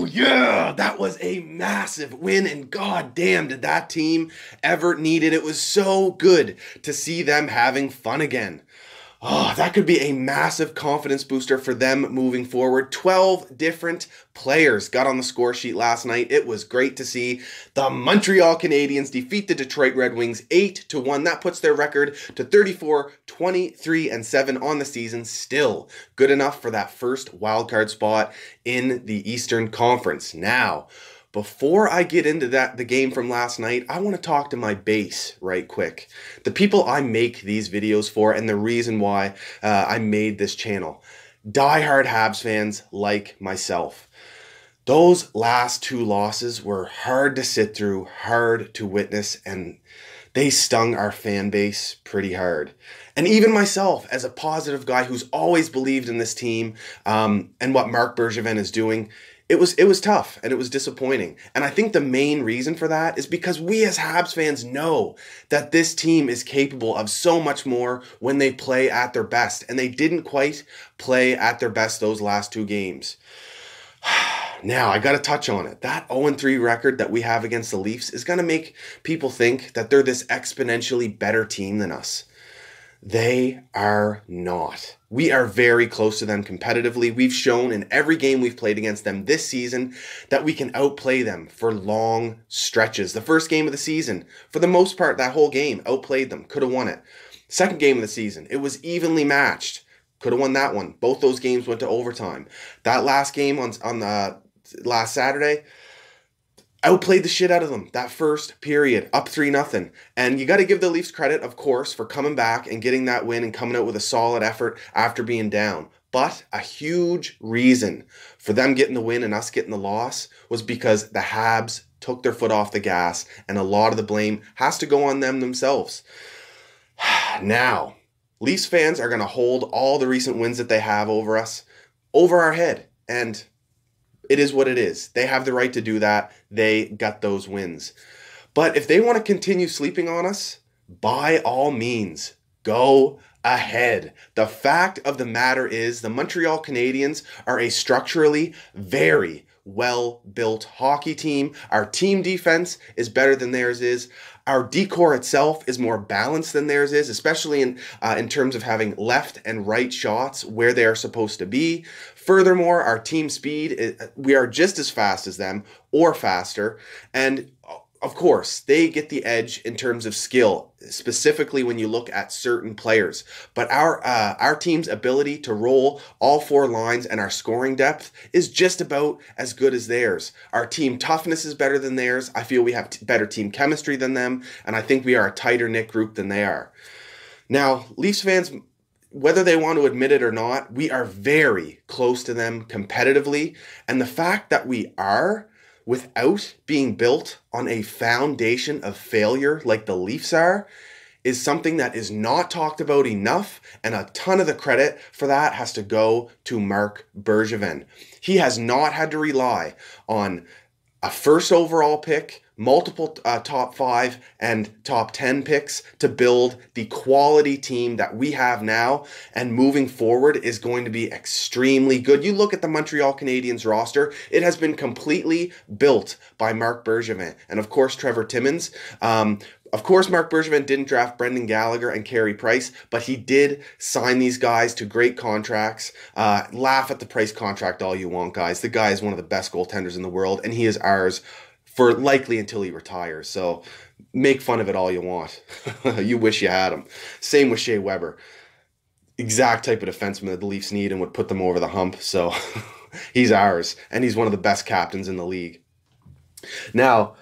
yeah, that was a massive win, and goddamn did that team ever need it. It was so good to see them having fun again. Oh, that could be a massive confidence booster for them moving forward. 12 different players got on the score sheet last night. It was great to see the Montreal Canadiens defeat the Detroit Red Wings 8-1. That puts their record to 34-23-7 on the season. Still good enough for that first wildcard spot in the Eastern Conference. Now, before I get into the game from last night, I want to talk to my base right quick. The people I make these videos for and the reason why I made this channel. Diehard Habs fans like myself. Those last two losses were hard to sit through, hard to witness, and they stung our fan base pretty hard. And even myself, as a positive guy who's always believed in this team and what Marc Bergevin is doing, it was tough and it was disappointing. And I think the main reason for that is because we as Habs fans know that this team is capable of so much more when they play at their best. And they didn't quite play at their best those last two games. Now, I got to touch on it. That 0-3 record that we have against the Leafs is going to make people think that they're this exponentially better team than us. They are not. We are very close to them competitively. We've shown in every game we've played against them this season that we can outplay them for long stretches. The first game of the season, for the most part, that whole game, outplayed them. Could have won it. Second game of the season, it was evenly matched. Could have won that one. Both those games went to overtime. That last game on last Saturday, outplayed the shit out of them. That first period, up 3-0. And you got to give the Leafs credit, of course, for coming back and getting that win and coming out with a solid effort after being down. But a huge reason for them getting the win and us getting the loss was because the Habs took their foot off the gas, and a lot of the blame has to go on them themselves. Now, Leafs fans are going to hold all the recent wins that they have over us over our head. And it is what it is. They have the right to do that. They got those wins. But if they want to continue sleeping on us, by all means, go ahead. The fact of the matter is the Montreal Canadiens are a structurally very well-built hockey team. Our team defense is better than theirs is. Our decor itself is more balanced than theirs is, especially in terms of having left and right shots where they are supposed to be. Furthermore, our team speed, we are just as fast as them or faster. And of course, they get the edge in terms of skill, specifically when you look at certain players. But our team's ability to roll all four lines and our scoring depth is just about as good as theirs. Our team toughness is better than theirs. I feel we have better team chemistry than them, and I think we are a tighter knit group than they are. Now, Leafs fans, whether they want to admit it or not, we are very close to them competitively, and the fact that we are, without being built on a foundation of failure like the Leafs are, is something that is not talked about enough, and a ton of the credit for that has to go to Marc Bergevin. He has not had to rely on a first overall pick, multiple top 5 and top 10 picks to build the quality team that we have now, and moving forward is going to be extremely good. You look at the Montreal Canadiens roster, it has been completely built by Marc Bergevin and of course Trevor Timmins. Of course, Marc Bergevin didn't draft Brendan Gallagher and Carey Price, but he did sign these guys to great contracts. Laugh at the Price contract all you want, guys. The guy is one of the best goaltenders in the world, and he is ours for likely until he retires. So make fun of it all you want. You wish you had him. Same with Shea Weber. Exact type of defenseman that the Leafs need and would put them over the hump. So he's ours, and he's one of the best captains in the league. Now,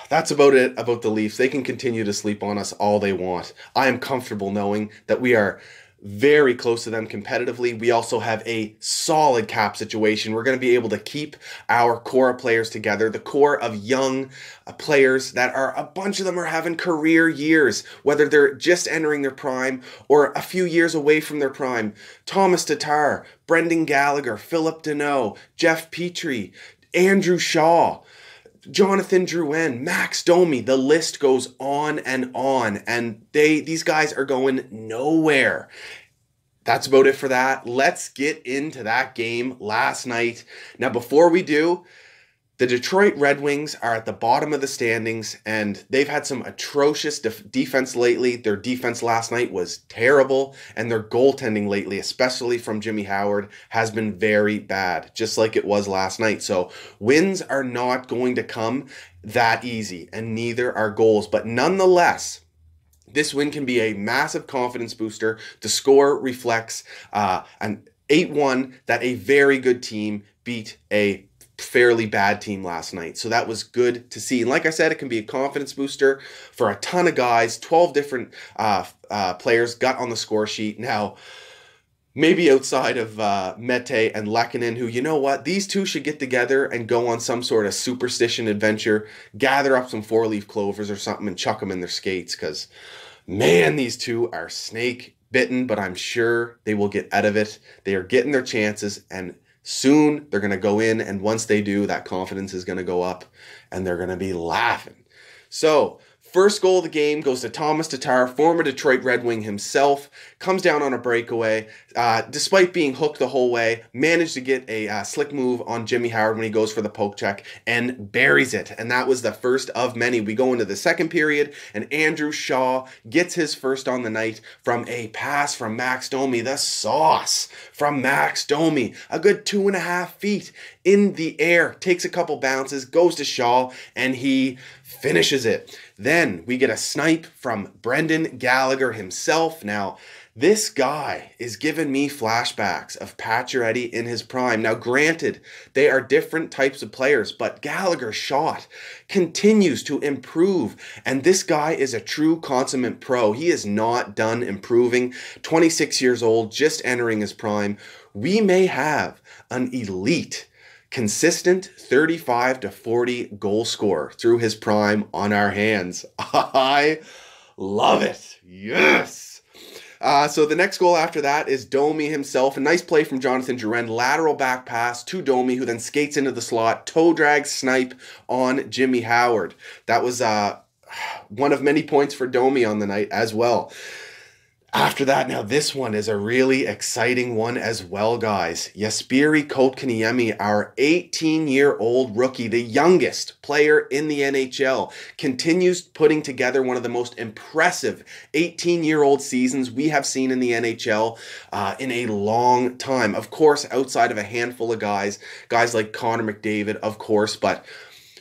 that's about it about the Leafs. They can continue to sleep on us all they want. I am comfortable knowing that we are very close to them competitively. We also have a solid cap situation. We're going to be able to keep our core players together, the core of young players that are, a bunch of them are having career years, whether they're just entering their prime or a few years away from their prime. Thomas Tatar, Brendan Gallagher, Philip Deneau, Jeff Petrie, Andrew Shaw, Jonathan Drouin, Max Domi, the list goes on, and these guys are going nowhere. that's about it for that. Let's get into that game last night. Now, before we do, the Detroit Red Wings are at the bottom of the standings, and they've had some atrocious defense lately. Their defense last night was terrible, and their goaltending lately, especially from Jimmy Howard, has been very bad, just like it was last night. So wins are not going to come that easy, and neither are goals. But nonetheless, this win can be a massive confidence booster. The score reflects an 8-1 that a very good team beat a fairly bad team last night. So that was good to see. And like I said, it can be a confidence booster for a ton of guys. 12 different players got on the score sheet. Now, maybe outside of Mete and Lehkonen, who, you know what, these two should get together and go on some sort of superstition adventure, gather up some four-leaf clovers or something and chuck them in their skates, because, man, these two are snake bitten, but I'm sure they will get out of it. They are getting their chances, and soon they're going to go in, and once they do, that confidence is going to go up, and they're going to be laughing. So, first goal of the game goes to Thomas Tatar, former Detroit Red Wing himself, comes down on a breakaway, despite being hooked the whole way, managed to get a slick move on Jimmy Howard when he goes for the poke check, and buries it. And that was the first of many. We go into the second period, and Andrew Shaw gets his first on the night from a pass from Max Domi. The sauce from Max Domi. A good 2.5 feet in the air, takes a couple bounces, goes to Shaw, and he finishes it. Then we get a snipe from Brendan Gallagher himself. Now, this guy is giving me flashbacks of Pacioretty in his prime. Now, granted, they are different types of players, but Gallagher's shot continues to improve, and this guy is a true consummate pro. He is not done improving. 26 years old, just entering his prime. We may have an elite, consistent 35 to 40 goal scorer through his prime on our hands. I love it. Yes. So the next goal after that is Domi himself. A nice play from Jonathan Drouin. Lateral back pass to Domi, who then skates into the slot. Toe drag snipe on Jimmy Howard. That was one of many points for Domi on the night as well. After that, now this one is a really exciting one as well, guys. Jesperi Kotkaniemi, our 18-year-old rookie, the youngest player in the NHL, continues putting together one of the most impressive 18-year-old seasons we have seen in the NHL in a long time. Of course, outside of a handful of guys like Connor McDavid, of course, but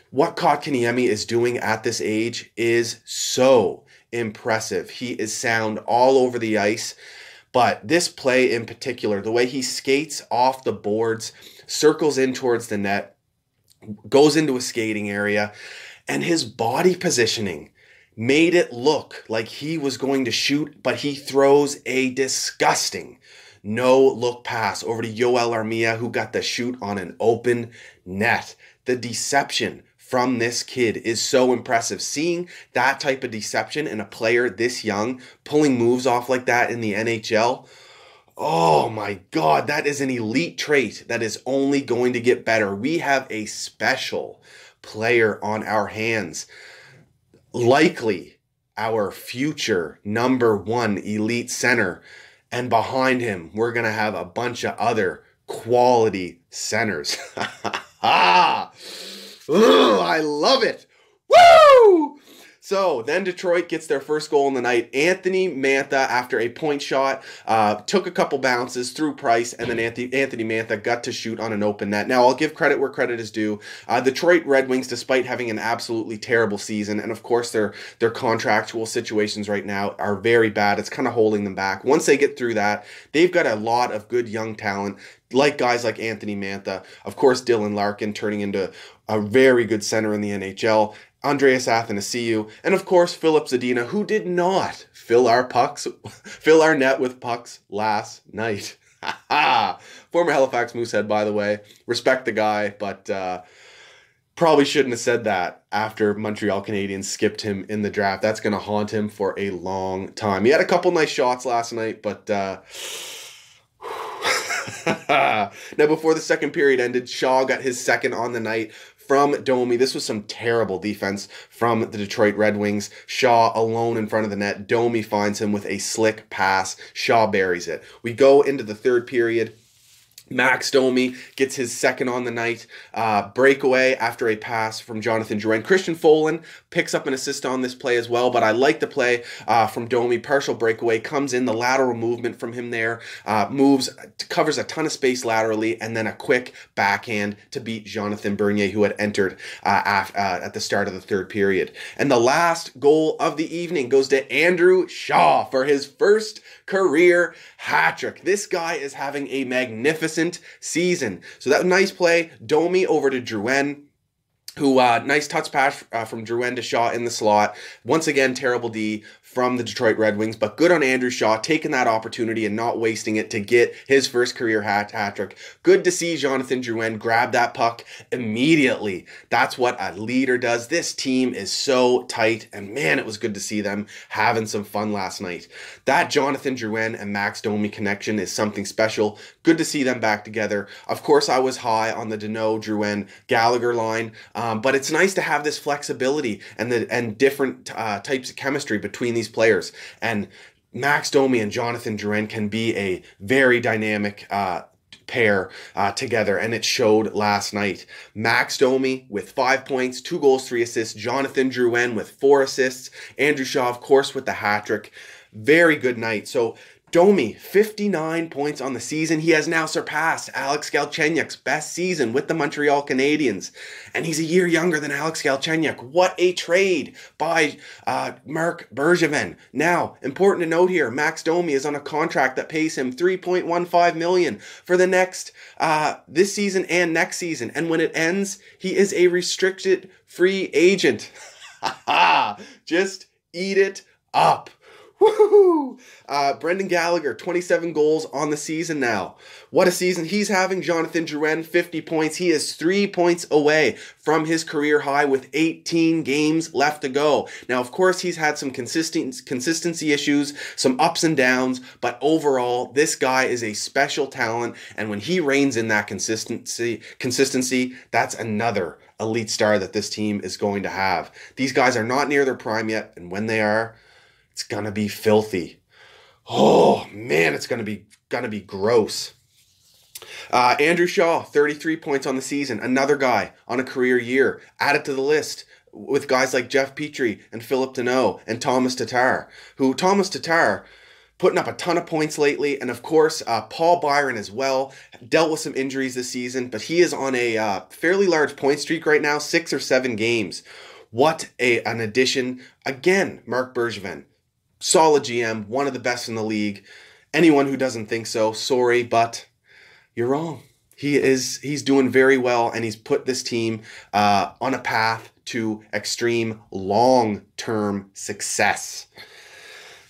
what Kotkaniemi is doing at this age is so impressive. He is sound all over the ice, but this play in particular, the way he skates off the boards, circles in towards the net, goes into a skating area, and his body positioning made it look like he was going to shoot, but he throws a disgusting no-look pass over to Yoel Armia, who got the shoot on an open net. The deception from this kid is so impressive. Seeing that type of deception in a player this young, pulling moves off like that in the NHL, oh my God, that is an elite trait that is only going to get better. We have a special player on our hands, likely our future #1 elite center, and behind him, we're going to have a bunch of other quality centers. Ooh, I love it. Woo! So then Detroit gets their first goal in the night. Anthony Mantha, after a point shot, took a couple bounces through Price, and then Anthony Mantha got to shoot on an open net. Now, I'll give credit where credit is due. Detroit Red Wings, despite having an absolutely terrible season, and of course their contractual situations right now are very bad. It's kind of holding them back. Once they get through that, they've got a lot of good young talent, like guys like Anthony Mantha, of course Dylan Larkin turning into a very good center in the NHL, Andreas Athanasiou, and of course Philip Zadina, who did not fill our net with pucks last night. Former Halifax Moosehead, by the way. Respect the guy, but probably shouldn't have said that after Montreal Canadiens skipped him in the draft. That's going to haunt him for a long time. He had a couple nice shots last night, but now, before the second period ended, Shaw got his second on the night from Domi. This was some terrible defense from the Detroit Red Wings. Shaw alone in front of the net. Domi finds him with a slick pass. Shaw buries it. We go into the third period. Max Domi gets his second on the night. Breakaway after a pass from Jonathan Drouin. Christian Folin picks up an assist on this play as well, but I like the play from Domi. Partial breakaway, comes in, the lateral movement from him there, moves, covers a ton of space laterally, and then a quick backhand to beat Jonathan Bernier, who had entered at the start of the third period. And the last goal of the evening goes to Andrew Shaw for his first career hat trick. This guy is having a magnificent season. So that nice play, Domi over to Drouin, who nice touch pass from Drouin to Shaw in the slot. Once again, terrible D from the Detroit Red Wings, but good on Andrew Shaw, taking that opportunity and not wasting it to get his first career hat trick. Good to see Jonathan Drouin grab that puck immediately. That's what a leader does. This team is so tight, and man, it was good to see them having some fun last night. That Jonathan Drouin and Max Domi connection is something special. Good to see them back together. Of course, I was high on the Deneau, Drouin, Gallagher line, but it's nice to have this flexibility and different types of chemistry between these players. And Max Domi and Jonathan Drouin can be a very dynamic pair together, and it showed last night. Max Domi with 5 points, 2 goals, 3 assists. Jonathan Drouin with 4 assists. Andrew Shaw, of course, with the hat trick. Very good night. So Domi, 59 points on the season. He has now surpassed Alex Galchenyuk's best season with the Montreal Canadiens. And he's a year younger than Alex Galchenyuk. What a trade by Marc Bergevin. Now, important to note here, Max Domi is on a contract that pays him $3.15 million for the next, this season and next season. And when it ends, he is a restricted free agent. Just eat it up. Woohoo! Brendan Gallagher, 27 goals on the season now. What a season he's having. Jonathan Drouin, 50 points. He is 3 points away from his career high with 18 games left to go. Now, of course, he's had some consistency issues, some ups and downs, but overall, this guy is a special talent, and when he reigns in that consistency, that's another elite star that this team is going to have. These guys are not near their prime yet, and when they are, it's gonna be filthy. Oh man, it's gonna be gross. Andrew Shaw, 33 points on the season. Another guy on a career year. Added to the list with guys like Jeff Petrie and Philip Deneau and Thomas Tatar. Thomas Tatar putting up a ton of points lately, and of course Paul Byron as well. Dealt with some injuries this season, but he is on a fairly large point streak right now, 6 or 7 games. What an addition. Again, Marc Bergevin. Solid GM, one of the best in the league. Anyone who doesn't think so, sorry, but you're wrong. He's doing very well, and he's put this team on a path to extreme long-term success.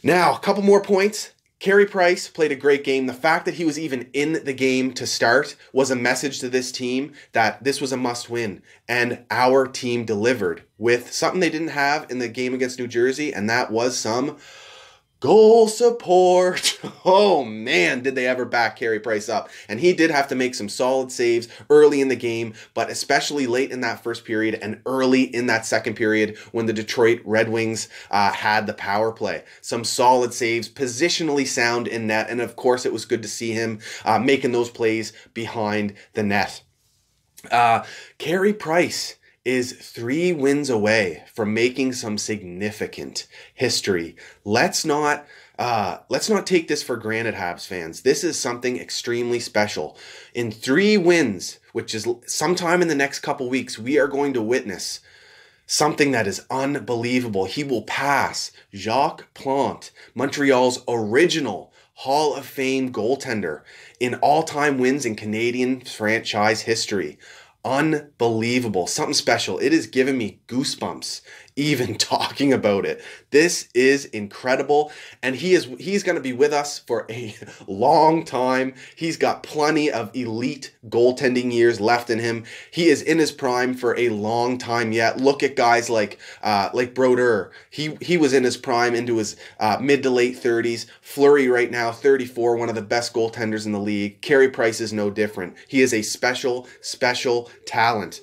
Now, a couple more points. Carey Price played a great game. The fact that he was even in the game to start was a message to this team that this was a must-win. And our team delivered with something they didn't have in the game against New Jersey, and that was some goal support. Oh man, did they ever back Carey Price up. And he did have to make some solid saves early in the game, but especially late in that first period and early in that second period when the Detroit Red Wings had the power play. Some solid saves, positionally sound in net, and of course it was good to see him making those plays behind the net. Carey Price is 3 wins away from making some significant history. Let's not take this for granted, Habs fans. This is something extremely special. In 3 wins, which is sometime in the next couple weeks, we are going to witness something that is unbelievable. He will pass Jacques Plante, Montreal's original Hall of Fame goaltender, in all-time wins in Canadian franchise history. Unbelievable. Something special. It is giving me goosebumps even talking about it. This is incredible, and he's going to be with us for a long time. He's got plenty of elite goaltending years left in him. He is in his prime for a long time yet. Look at guys like Brodeur. He was in his prime into his mid to late 30s. Fleury right now, 34, one of the best goaltenders in the league. Carey Price is no different. He is a special talent.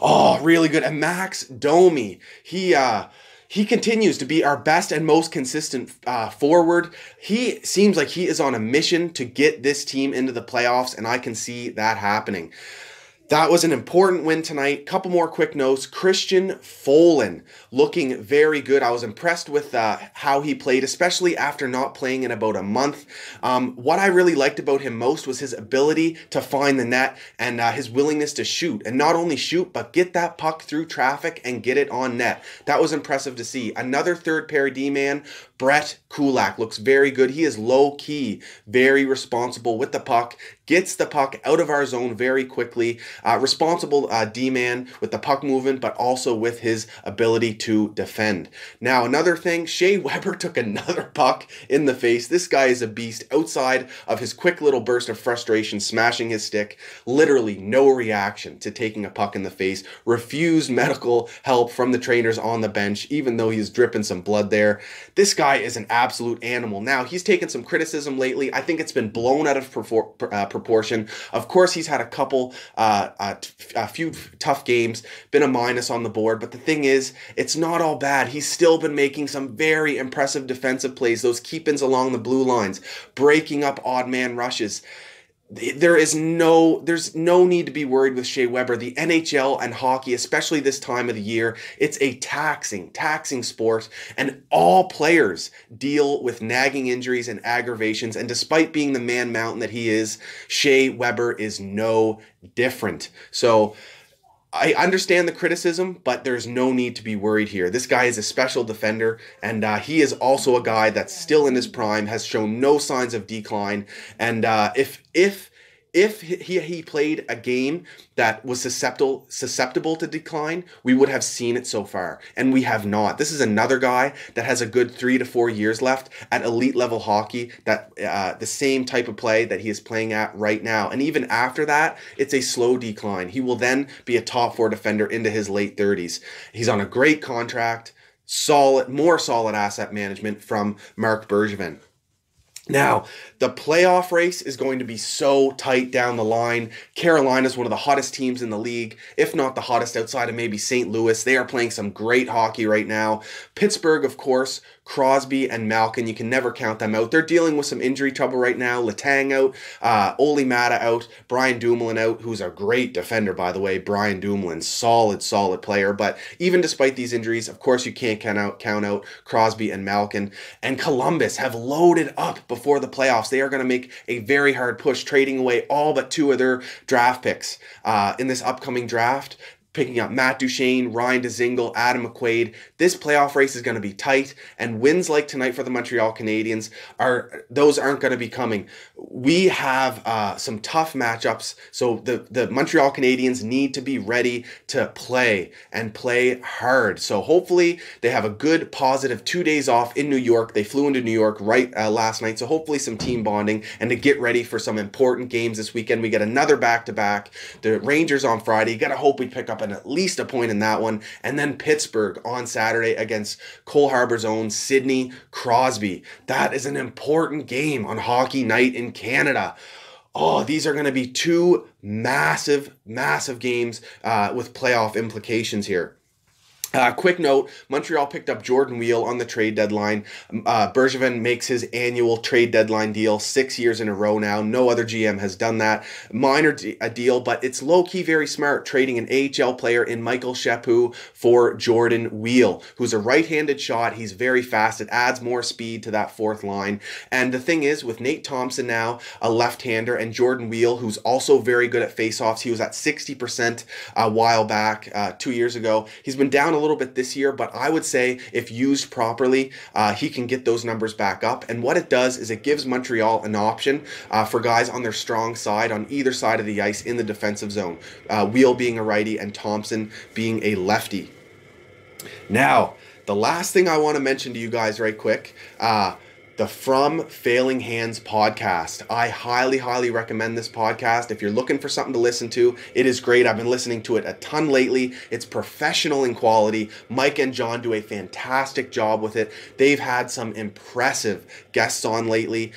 Oh, really good. And Max Domi, he continues to be our best and most consistent forward. He seems like he is on a mission to get this team into the playoffs, and I can see that happening. That was an important win tonight. Couple more quick notes. Christian Folin looking very good. I was impressed with how he played, especially after not playing in about a month. What I really liked about him most was his ability to find the net and his willingness to shoot. And not only shoot, but get that puck through traffic and get it on net. That was impressive to see. Another third pair D-man, Brett Kulak, looks very good. He is low-key, very responsible with the puck, gets the puck out of our zone very quickly. Responsible D-man with the puck movement, but also with his ability to defend. Now, another thing, Shea Weber took another puck in the face. This guy is a beast outside of his quick little burst of frustration, smashing his stick. Literally no reaction to taking a puck in the face. Refused medical help from the trainers on the bench, even though he's dripping some blood there. This guy is an absolute animal. Now, he's taken some criticism lately. I think it's been blown out of proportion. Of course, he's had a few tough games, been a minus on the board, but the thing is, it's not all bad. He's still been making some very impressive defensive plays, those keep-ins along the blue lines, breaking up odd man rushes. There's no need to be worried with Shea Weber. The NHL and hockey, especially this time of the year, it's a taxing sport, and all players deal with nagging injuries and aggravations, and despite being the man mountain that he is, Shea Weber is no different. So I understand the criticism, but there's no need to be worried here. This guy is a special defender, and he is also a guy that's still in his prime, has shown no signs of decline. And if he played a game that was susceptible to decline, we would have seen it so far, and we have not. This is another guy that has a good 3 to 4 years left at elite level hockey, that the same type of play that he is playing at right now. And even after that, it's a slow decline. He will then be a top 4 defender into his late 30s. He's on a great contract, more solid asset management from Marc Bergevin. Now, the playoff race is going to be so tight down the line. Carolina's one of the hottest teams in the league, if not the hottest outside of maybe St. Louis. They are playing some great hockey right now. Pittsburgh, of course, Crosby and Malkin, you can never count them out. They're dealing with some injury trouble right now. Letang out, Ole Mata out, Brian Dumoulin out, who's a great defender, by the way. Brian Dumoulin, solid player. But even despite these injuries, of course, you can't count out Crosby and Malkin. And Columbus have loaded up before the playoffs. They are going to make a very hard push, trading away all but 2 of their draft picks in this upcoming draft. Picking up Matt Duchene, Ryan Dzingel, Adam McQuaid. This playoff race is going to be tight, and wins like tonight for the Montreal Canadiens aren't going to be coming. We have some tough matchups, so the Montreal Canadiens need to be ready to play and play hard. So hopefully they have a good, positive 2 days off in New York. They flew into New York last night, so hopefully some team bonding and to get ready for some important games this weekend. We get another back-to-back. The Rangers on Friday. You got to hope we pick up at least a point in that one. And then Pittsburgh on Saturday against Cole Harbour's own Sidney Crosby. That is an important game on Hockey Night in Canada. Oh, these are going to be 2 massive games with playoff implications here. Quick note, Montreal picked up Jordan Weal on the trade deadline. Bergevin makes his annual trade deadline deal 6 years in a row now. No other GM has done that. Minor deal, but it's low-key very smart, trading an AHL player in Michael Chaput for Jordan Weal, who's a right-handed shot. He's very fast. It adds more speed to that 4th line. And the thing is, with Nate Thompson now, a left-hander, and Jordan Weal, who's also very good at faceoffs. He was at 60% a while back, 2 years ago. He's been down a little bit this year, but I would say if used properly, he can get those numbers back up. And what it does is it gives Montreal an option for guys on their strong side on either side of the ice in the defensive zone. Wheel being a righty and Thompson being a lefty. Now, the last thing I want to mention to you guys right quick, the From Failing Hands podcast. I highly, highly recommend this podcast. If you're looking for something to listen to, it is great. I've been listening to it a ton lately. It's professional in quality. Mike and John do a fantastic job with it. They've had some impressive guests on lately.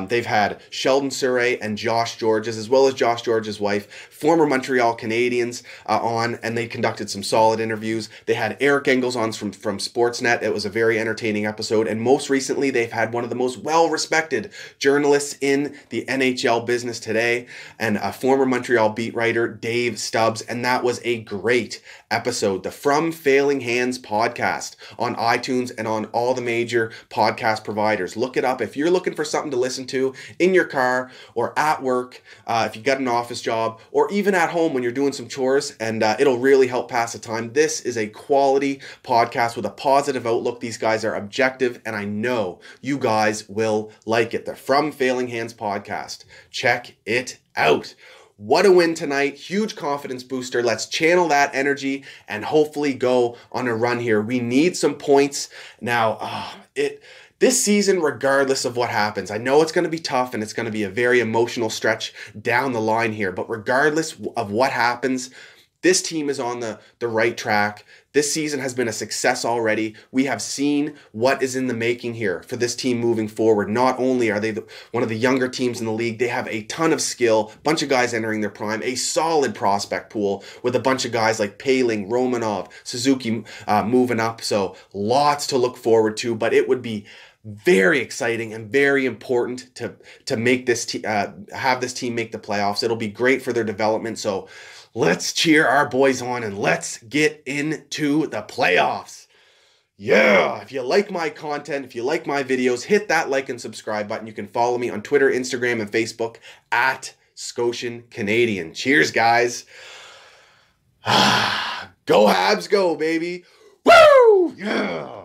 They've had Sheldon Surrey and Josh Georges, as well as Josh Georges' wife, former Montreal Canadiens, on, and they conducted some solid interviews. They had Eric Engels on from Sportsnet. It was a very entertaining episode. And most recently, they've had one of the most well-respected journalists in the NHL business today, and a former Montreal beat writer, Dave Stubbs, and that was a great episode. The From Failing Hands podcast on iTunes and on all the major podcast providers. Look it up if you're looking for something to listen to in your car or at work, if you got an office job, or even at home when you're doing some chores, and it'll really help pass the time. This is a quality podcast with a positive outlook. These guys are objective, and I know you guys will like it. The From Failing Hands podcast. Check it out. What a win tonight. Huge confidence booster. Let's channel that energy and hopefully go on a run here. We need some points. Now, this season, regardless of what happens, I know it's going to be tough and it's going to be a very emotional stretch down the line here, but regardless of what happens, this team is on the right track. This season has been a success already. We have seen what is in the making here for this team moving forward. Not only are they one of the younger teams in the league, they have a ton of skill, a bunch of guys entering their prime, a solid prospect pool with a bunch of guys like Paling, Romanov, Suzuki moving up. So lots to look forward to, but it would be very exciting and very important to make this have this team make the playoffs. It'll be great for their development. So let's cheer our boys on and let's get into the playoffs. Yeah, if you like my content, if you like my videos, hit that like and subscribe button. You can follow me on Twitter, Instagram, and Facebook at ScotianCanadien. Cheers, guys. Go Habs, go, baby. Woo! Yeah.